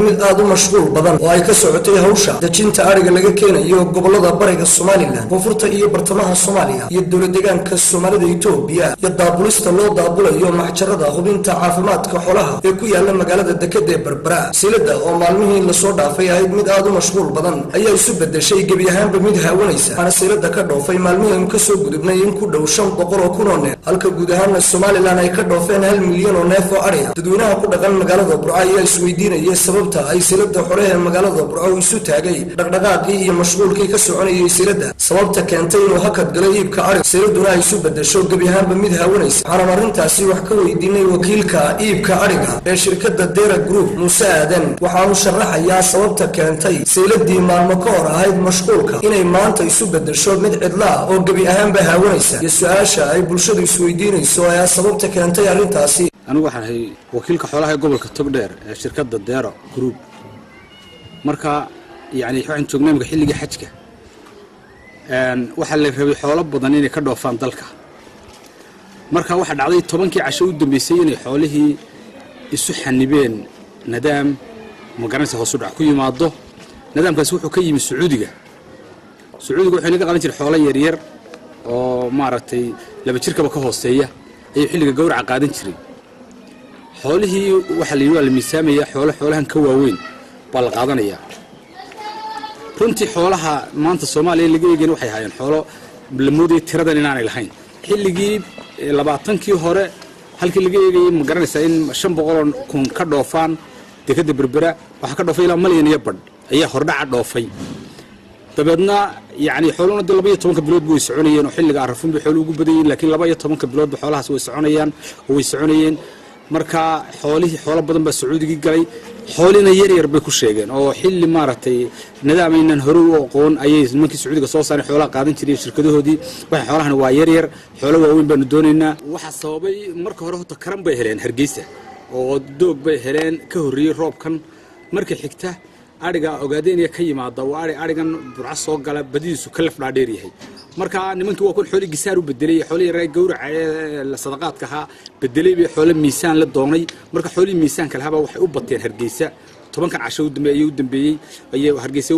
mid aad u mashquul badan oo ay ka socotay hawsha dajinta ariga laga keenayo gobolada bariga Soomaaliland koonfurta iyo bartamaha Soomaaliya iyo dowladdeegaanka Soomaalida Itoobiya iyo daabulista loo daabulayo maxjarada hubinta caafimaadka xoolaha ee ku yaala magaalada Deked ee Berbera silada oo maalmihii la soo dhaafay ahayd mid aad u mashquul badan ayaa isu bedeshay gebi ahaanba mid haawanaysa ana silada ka dhoofay maalmihii ka soo gudubnay in ku dhow 500 kun oo neef halka guud ahaan Soomaaliland ay ka dhoofeen 1 milyan oo neef oo ari dadweynaha ku dhaqan magaalada Burco ayaa isweydiinayay sababta ay silada xoreeyeen magaalada Burco isu taagay dhaqdhaqaaqii iyo mashquulkii ka soconayay silada sababta keentay inuu hakad galay iibka ari siladuna ay isu bedesho gebi ahaanba mid haawanaysa waxaan arintaasi wax ka weydiinay wakiilka iibka ariga ee shirkadda Dera Group Muuse Aadan waxaanu sharaxayaa sababta keentay siladii maalmo ka hor ahayd mashquulka inay maanta isu bedesho mid cidla oo gebi ahaanba haawanaysa iyo su'aasha ay bulshadu isweydiinayso ayaa sababta keentay arintaasi anigu waxaan ahay wakiilka xoolaha gobolka Togdheer ee shirkadda Dera Group marka yani waxaan joognaa xilliga xajka waxa la rabay xoolo badan inay ka dhoofaan dalka marka waxa dhacday 10kii casho u dambeysay inay xoolihii isu xanibeen nidaam magaranaysa hoos u dhac ku yimaado nidaamkaas wuxuu ka yimi Sacuudiga wuxuu naga qalan jiray xoolo yar yar oo maaragtay laba jirkaba ka hooseeya ay xilliga gowraca qaadan jiray xoolihii waxa la yiraahdo miisaamaya xoolahan ka waaweyn baa la qaadanaya runtii xoolaha maanta Soomaaliya laga eegay waxay hayeen xoolo la mooday tiradan inaanay lahayn xilligii 20kii hore halkii laga eegay ma garanaysaa in 500 kun ka dhoofaan Deked Berbera waxa ka dhoofay ilaa malyan iyo badh ayaa hordhaca dhoofay dabeedna yani xooluhu 12 bilood way soconayeen oo xilliga arafun bay xooluhu ugu badayeen laakiin 12 bilood ba xoolahaas way soconayeen marka xoolo badan ba Sacuudiga galay xoolina yar bay ku sheegeen oo xilli maaragtay nidaameynan hore u aqoon ayay nimankii Sacuudiga soo saaray xoolaha qaadan jiray shirkadahoodii waxa xoolahan waa yar xoolo waaweyn baan doonaynaa waxa sababay marka hore hota karan bay heleen Hargeysa oo doog bay heleen ka horreeyay roobkan markii xigta ariga ogaadeenaya ka yimaada waa arigan Burco soo gala badiisu ka laf dhaadheer yahay marka nimankii waa kun xoolo gisaar u bedelay xoolo yar gowraca la sadaqaadka ha bedelay bay xoolo miisaan la doonay marka xoolo miisaan kale haba waxay u bateen Hargeysa 10kan casho u dambeeyay ayay Hargeysa